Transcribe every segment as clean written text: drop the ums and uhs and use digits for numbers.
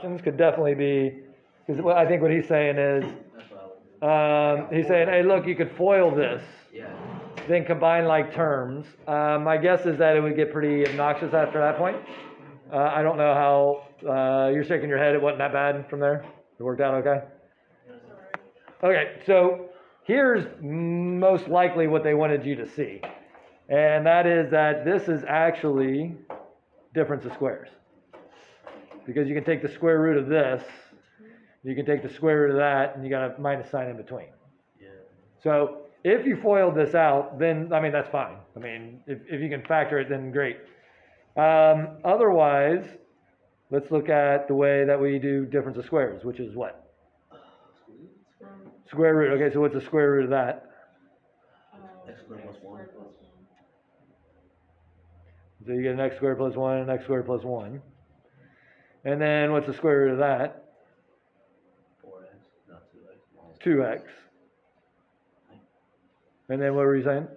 options could definitely be, because I think what he's saying is, That's what I would do. he's saying, hey, look, you could foil this, Yeah. then combine like terms. My guess is that it would get pretty obnoxious after that point. I don't know how, you're shaking your head, it wasn't that bad from there? It worked out okay? Okay, so here's most likely what they wanted you to see. And that is that this is actually difference of squares. Because you can take the square root of this, you can take the square root of that, and you got a minus sign in between. Yeah. So if you FOILed this out, then, I mean, that's fine. I mean, if you can factor it, then great. Otherwise, let's look at the way that we do difference of squares, which is what? Square root. Okay, so what's the square root of that? X squared plus 1. So you get an x squared plus 1 and an x squared plus 1. And then what's the square root of that? 4x, not 2x. 2x. And then what were you saying?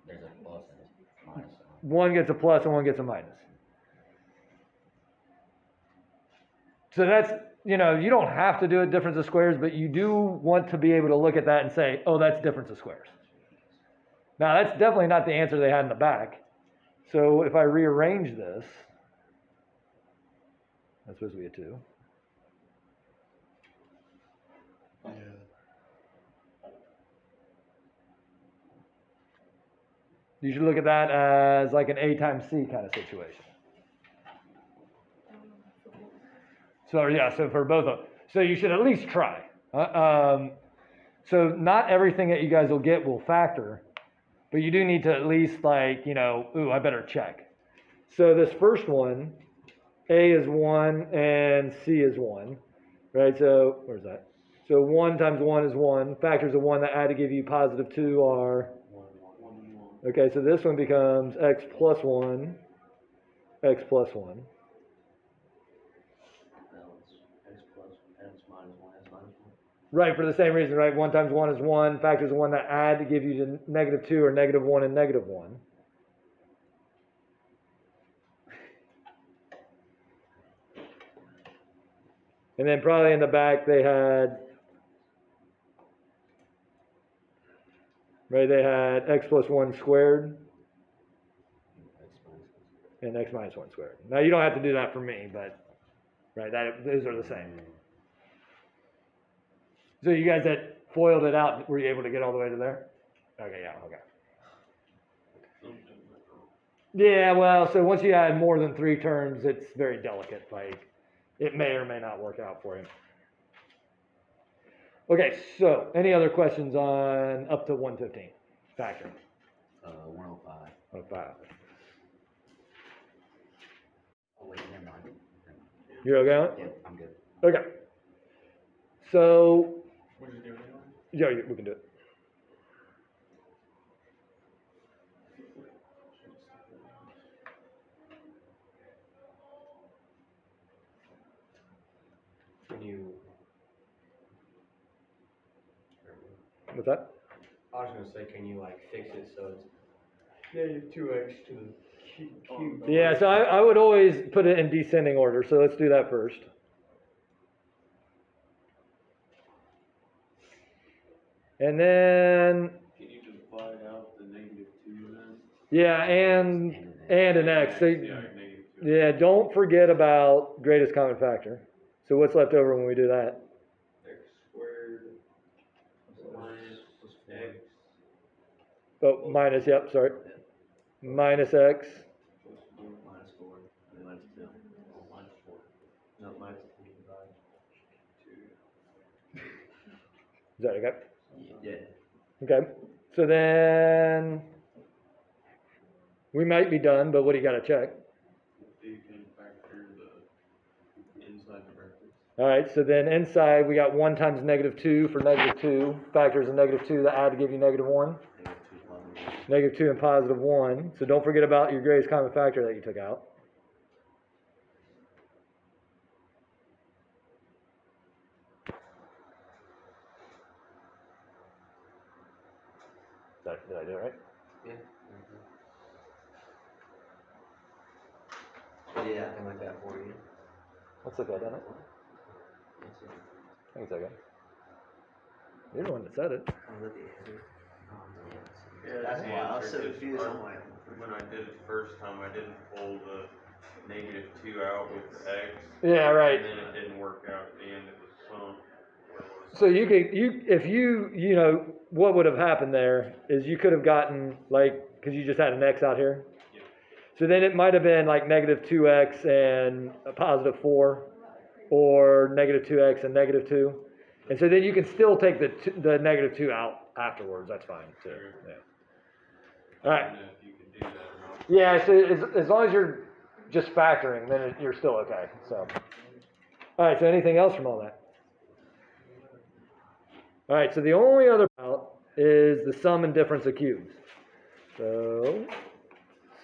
There's a plus and a minus sign. One gets a plus and one gets a minus. So that's, you know, you don't have to do it difference of squares, but you do want to be able to look at that and say, oh, that's difference of squares. Now, that's definitely not the answer they had in the back. So if I rearrange this, that's supposed to be a 2. Yeah. You should look at that as like an A times C kind of situation. So yeah, so for both of them. So you should at least try. So not everything that you guys will get will factor, but you do need to at least like, you know, ooh, I better check. So this first one, A is 1 and C is 1, right? So where's that? So 1 times 1 is 1. Factors of 1 that add to give you positive 2 are, okay, so this one becomes x plus 1, x plus 1. X plus x minus 1, x minus 1. Right, for the same reason, right? 1 times 1 is 1. Factors of 1 that add to give you the negative 2 or negative 1 and negative 1. And then probably in the back they had, right, they had x plus 1 squared and x minus 1 squared. Now you don't have to do that for me, but, right, those are the same. So you guys that foiled it out, were you able to get all the way to there? Okay, yeah, okay. Yeah, well, so once you add more than 3 terms, it's very delicate. Like, it may or may not work out for you. Okay, so any other questions on up to 115 factoring? 105. 105. Oh, wait, never mind. You're okay on it? Yeah, I'm good. Okay. So, What did you do? yeah, we can do it. Can you, What's that? I was gonna say, can you like fix it so it's Negative 2x to the cube. Yeah, so I would always put it in descending order. So let's do that first. And then, Can you divide out the negative 2 then? yeah, and an x. So, Yeah, negative 2. yeah, don't forget about greatest common factor. So what's left over when we do that? X squared minus x Oh, minus, yep, sorry. Minus x. plus 1 Minus 4. And minus 2. minus 4. No, minus 2 divided. 2. Is that okay? Yeah. Okay. So then we might be done, but what do you got to check? You can factor the inside the brackets. All right, so then inside we got 1 times negative 2 for negative 2. Factors of negative 2 that add to give you negative 1. Negative 2 positive 1. Negative 2 and positive 1. So don't forget about your greatest common factor that you took out. Did I do it right? Yeah. Yeah, I can like that for you. Looks okay, doesn't it? I think it's okay. You're the one that said it. Yeah, That's the why I was answer, so just confused. our- I'm like, When I did it the first time, I didn't pull the -2 out with the X. Yeah, right. And then it didn't work out at the end, it was some. So if you know, what would have happened there is you could have gotten because you just had an X out here. Yeah. So then it might have been like -2x and a +4, or -2x and -2. And so then you can still take the -2 out afterwards, that's fine too, Sure. yeah. I All right. don't know if you could do that or not. Yeah, so as long as you're just factoring, then you're still okay, so. All right, so anything else from all that? All right, so the only other out is the sum and difference of cubes. So,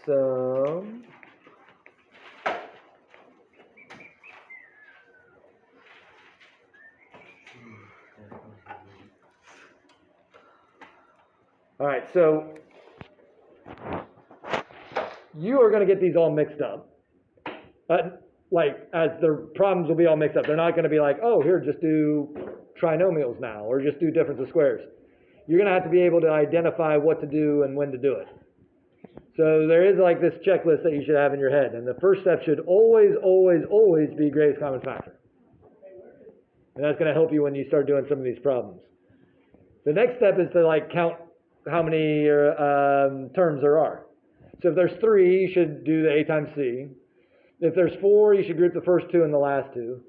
sum. All right, so you are going to get these all mixed up. As the problems will be all mixed up. They're not going to be like, oh, here, just do trinomials now, or just do difference of squares. You're going to have to be able to identify what to do and when to do it. So there is like this checklist that you should have in your head. And the first step should always, always, always be greatest common factor. And that's going to help you when you start doing some of these problems. The next step is to count how many terms there are. So if there's 3, you should do the a times c. If there's 4, you should group the first 2 and the last 2.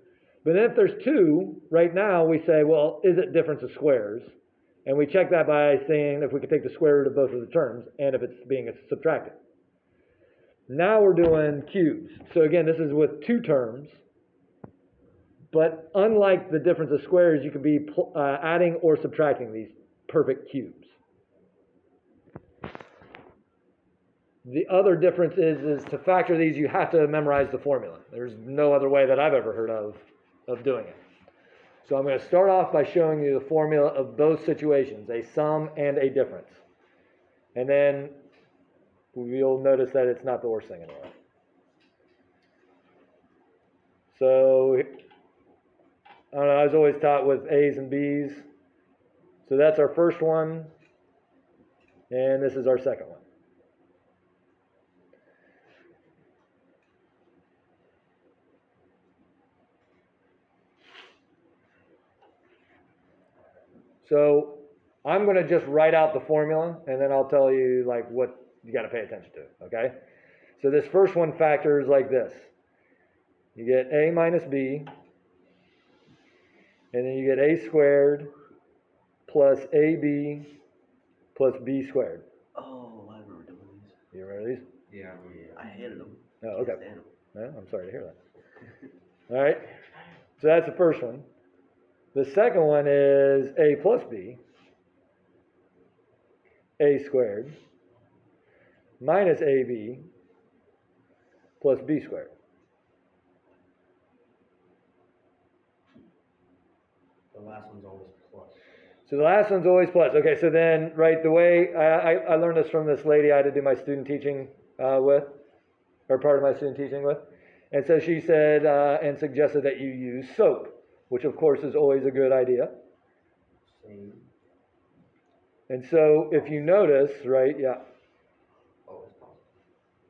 But then if there's 2, right now we say, well, is it difference of squares? And we check that by saying if we can take the square root of both of the terms and if it's being subtracted. Now we're doing cubes. So again, this is with 2 terms. But unlike the difference of squares, you could be adding or subtracting these perfect cubes. The other difference is to factor these, you have to memorize the formula. There's no other way that I've ever heard of doing it. So I'm going to start off by showing you the formula of both situations, a sum and a difference. And then you'll notice that it's not the worst thing in the world. So, I don't know, I was always taught with A's and B's. So that's our first one, and this is our second one. So I'm going to just write out the formula, and then I'll tell you what you got to pay attention to, okay? So this first one factors like this. You get a minus b, and then you get a squared plus ab plus b squared. oh, I remember doing these. You remember these? Yeah. I hated them. Oh, okay. Can't stand 'em. Well, I'm sorry to hear that. All right, so that's the first one. The second one is a plus b, a squared, minus ab, plus b squared. The last one's always plus. So the last one's always plus. Okay, so then, right, the way, I learned this from this lady I had to do my student teaching with, or part of my student teaching with. And so she said, and suggested that you use soap, which of course is always a good idea. Same. And so if you notice, right, yeah, Always plus.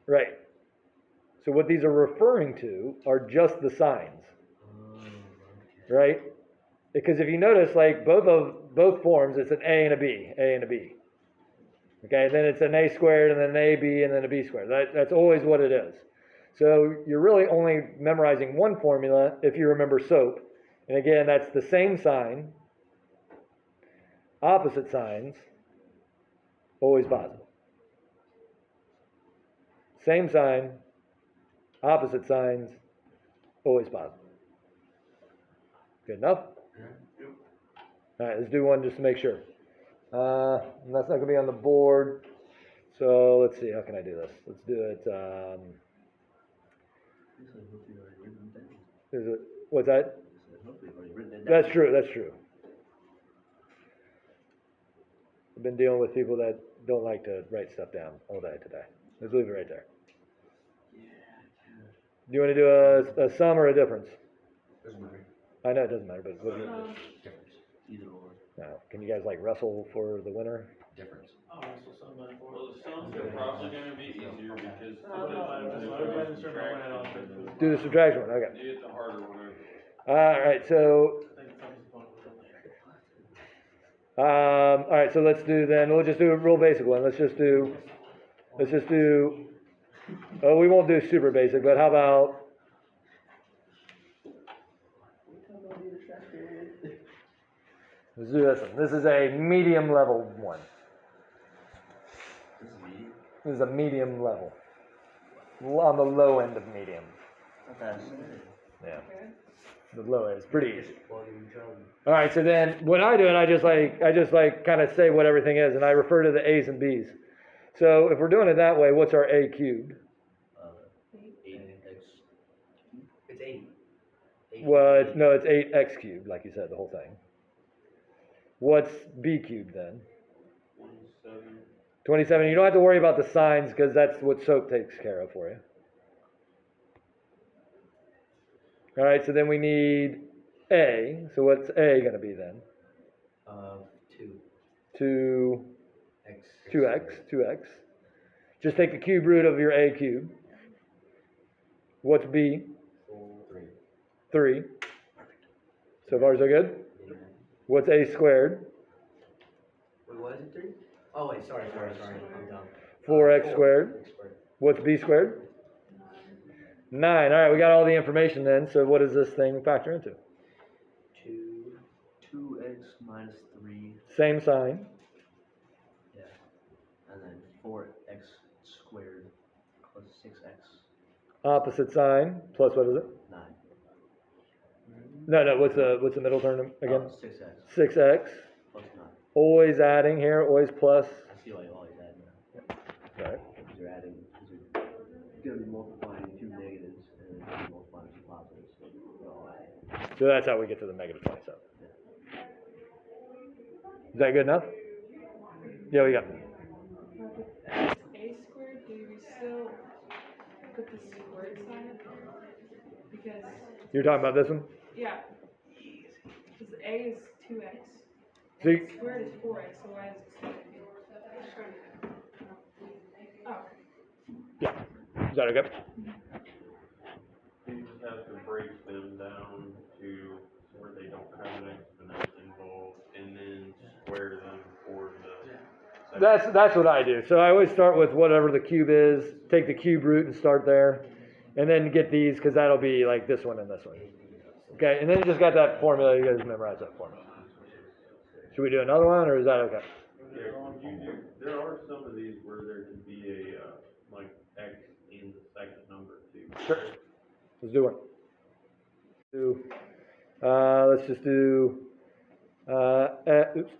right. So what these are referring to are just the signs, right? Because if you notice, both forms, it's an a and a b, a and a b. Okay, then it's an a squared and then an ab and then a b squared. That's always what it is. So you're really only memorizing one formula if you remember SOAP. And again, that's the same sign, opposite signs, always positive. Same sign, opposite signs, always positive. Good enough? All right, let's do one just to make sure. And that's not going to be on the board. So let's see, how can I do this? Let's do it. Is it what's that? That's true, that's true. I've been dealing with people that don't like to write stuff down all day today. Let's leave it right there. Do you want to do a sum or a difference? Doesn't matter. I know it doesn't matter, but what do you, Difference. Either or. no. Can you guys like wrestle for the winner? Difference. Oh, so somebody for Well, the sums are probably gonna be easier because. it. Do the subtraction one, okay. You get the harder one over. Alright, so, alright, so let's do then, we'll just do a real basic one. Let's just do, oh, we won't do super basic, but how about, let's do this one. This is a medium level one. This is medium. This is a medium level. On the low end of medium. That's Yeah. The low end is pretty easy. Well, you jump. All right, so then what I do, and I just like kind of say what everything is, and I refer to the A's and B's. So if we're doing it that way, what's our A cubed? 8x. It's 8. Well, it's 8x cubed, like you said, the whole thing. What's B cubed then? 27. 27. You don't have to worry about the signs because that's what SOAP takes care of for you. All right, so then we need A. So what's A going to be then? 2. 2x. Just take the cube root of your A cubed. What's B? 3. So far so good? What's A squared? Wait, what is it, 3? Oh, wait, sorry, I'm dumb. 4x squared. X squared. What's B squared? 9. All right, we got all the information then. So what does this thing factor into? 2x minus 3. Same sign. Yeah. And then 4x squared plus 6x. Opposite sign. Plus what is it? 9. No. What's the middle term again? 6x 6x. plus 9. Always adding here. Always plus. I see why you always add now. All right. Because you're adding, because you're going to be multiplying 2 negatives and then you're multiplying 2 positives. So you're all adding. So that's how we get to the negative 27. Is that good enough? Yeah, we got. A squared, do we still put the squared sign up? Because, You're talking about this one? yeah, because A is 2x, So you, squared is 4x, so why is it squared? Oh, yeah. Is that okay? You just have to break them down to where they don't have an exponent involved and then square them for the. That's what I do. So I always start with whatever the cube is, take the cube root and start there, and then get these because that'll be like this one and this one. Okay, and then you just got that formula. You guys memorize that formula. Should we do another one or is that okay? There are some of these where there can be a, like, X in the second number too. Sure. Let's do one. Let's just do. Oops.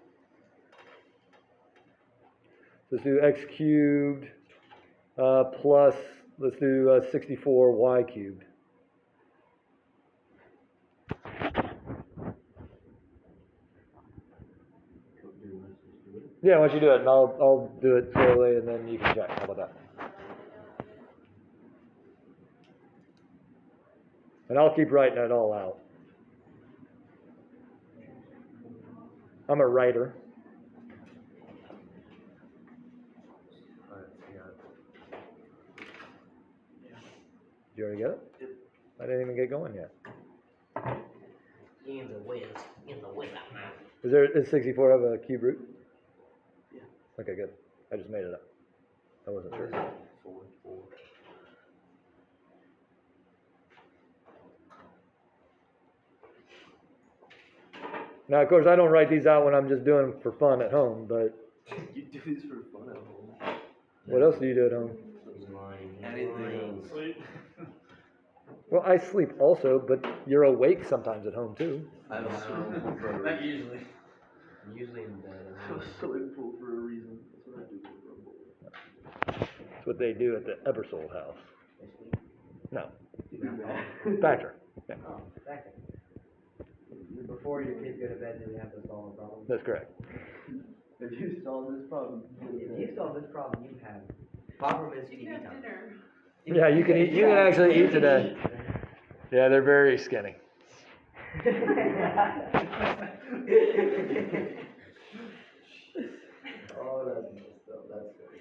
Let's do x cubed plus. Let's do 64y cubed. Yeah, why don't you do it, and I'll do it slowly, and then you can check. How about that? And I'll keep writing it all out. I'm a writer. Alright, I got it. Did you already get it? Yep. I didn't even get going yet. In the whiz. Is 64 have a cube root? Yeah. Okay, good. I just made it up. I wasn't sure. 4. Now, of course, I don't write these out when I'm just doing them for fun at home, but You do this for fun at home. what else do you do at home? Anything else? Sleep. Well, I sleep also, but you're awake sometimes at home too. I was swimming pool for a Not reason. usually. I'm usually in bed. I was swimming pool for a reason. That's what I do for a pool. That's what they do at the Ebersold house. No, Yeah. Factor. Yeah, Oh, second. Before your kids go to bed, do we have to solve a problem? that's correct. If you solve this problem, If you solve this problem, you have compliments you you can eat have on. dinner. Yeah, you can eat. You can actually eat today. Yeah, they're very skinny. Oh, that's messed up, that's good.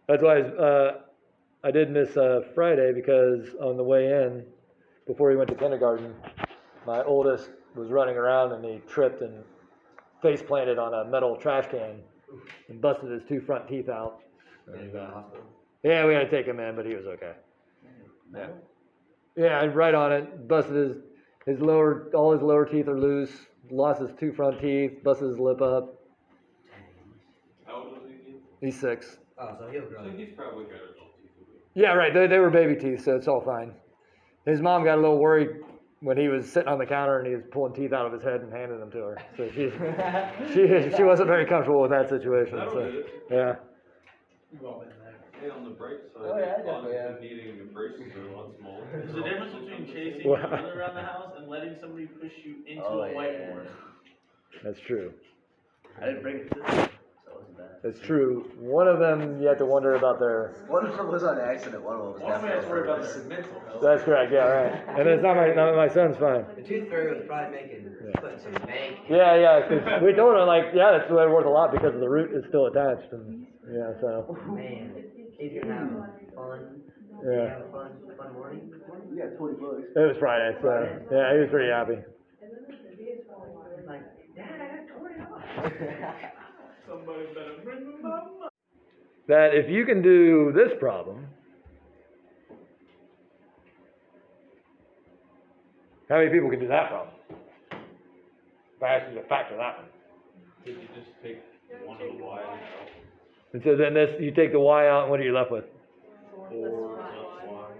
That's why I did miss Friday because on the way in, before he went to kindergarten, my oldest was running around and he tripped and face planted on a metal trash can and busted his 2 front teeth out. And, yeah, we had to take him in, but he was okay. Yeah. Yeah, right on it. Busted all his lower teeth are loose. Lost his 2 front teeth. Busted his lip up. How old was he again? He's 6. Oh, so he'll grow. So he's probably got adult teeth. Yeah, right. They were baby teeth, so it's all fine. His mom got a little worried when he was sitting on the counter and he was pulling teeth out of his head and handing them to her. So she wasn't very comfortable with that situation. That'll So do it. yeah. You've all been there. Hey, on the bright side, Oh, yeah, the odds definitely, of needing the braces are a lot smaller. There's a difference between chasing Wow. your brother around the house and letting somebody push you into Oh, a yeah. whiteboard. That's true. I didn't bring it to this, so it wasn't bad. That's true. One of them you have to wonder about their. One of them was on accident, one of them was One of them has to worry about definitely their mental health. That's correct. Yeah, right. And it's not my son's fine. The tooth fairy was probably putting some bank. Yeah. 'Cause we told him like, yeah, that's worth a lot because the root is still attached, and yeah, so Man, he's gonna have fun. yeah. Have a fun morning. We got $20. It was Friday, so yeah, he was pretty happy. He's like, Dad, I got $20. Somebody better bring them up. That if you can do this problem, how many people can do that problem? If I asked you to factor that one. Did you just take one of the Y's out? And so then you take the y out, and what are you left with? 4 plus Y.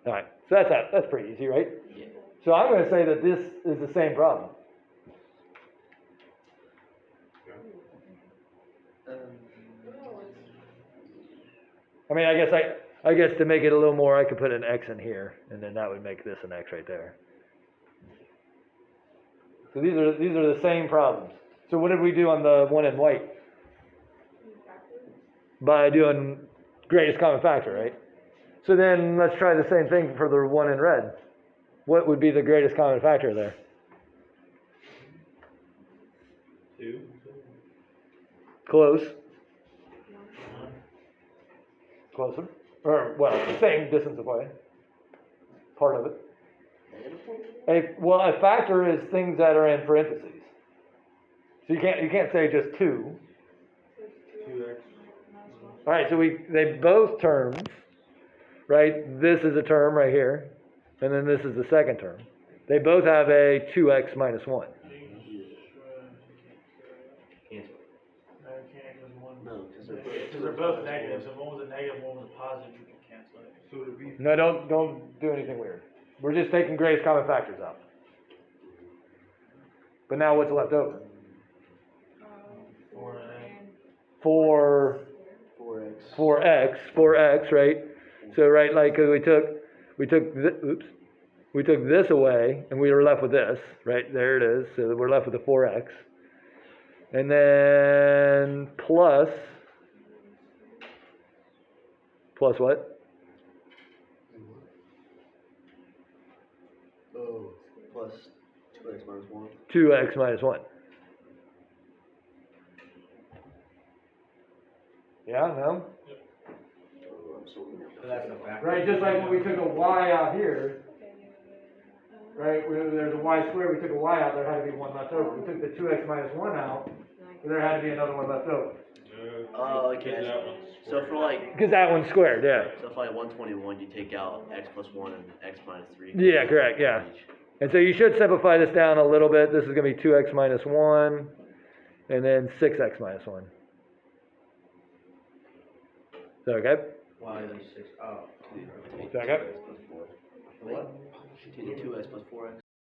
All right, so that's pretty easy, right? Yeah. So I'm going to say that this is the same problem. I mean, I guess to make it a little more, I could put an x in here, and then that would make this an x right there. So these are the same problems. So what did we do on the one in white? By doing greatest common factor, right? So then let's try the same thing for the one in red. What would be the greatest common factor there? 2. Close. Closer. Or, well, the same distance away. Part of it. A factor is things that are in parentheses. So you can't say just 2. 2x. All right, so they both terms, right? This is a term right here, and then this is the second term. They both have a 2x minus 1. Cancel. No, you can't, because one. No, because they're Because they're both negative, so if one was a negative, one was a positive, you can cancel it. So it'd be No, don't do anything weird. We're just taking greatest common factors out. But now what's left over? Or, 4x, right? So right, like we took this away, and we were left with this, right? There it is. So we're left with the 4x, and then plus what? Oh, plus 2x minus 1. 2x minus 1. Yeah, no? Oh, I'm sorry. So that's a factor. Right, just like when we took a y out here, right, there's a y squared, we took a y out, there had to be one left over. We took the 2x minus 1 out, there had to be another one left over. Oh, okay. Because that one's So square. for like, Because that one's squared, yeah. so for like 121, you take out x plus 1 and x minus 3. Yeah, correct, yeah. And so you should simplify this down a little bit. This is going to be 2x minus 1, and then 6x minus 1. Is that okay? Why is he 6? Oh. Is that okay? What? 2x plus 4x.